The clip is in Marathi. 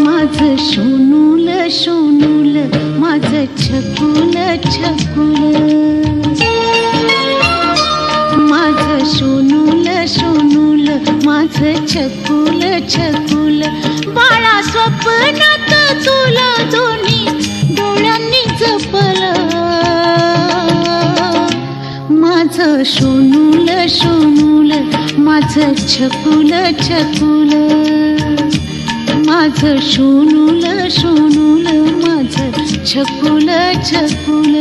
माझं सोनूल सोनूल माझं छकुल छकुल माझं सोनूल सोनूल माझं छकुल छकुल बाळा स्वप्नात तुला दोन्ही डोळ्यांनी जपलं माझं सोनूल सोनूल माझं छकुल छकुल माझं सोनूल सोनूल माझं छकुल छकुल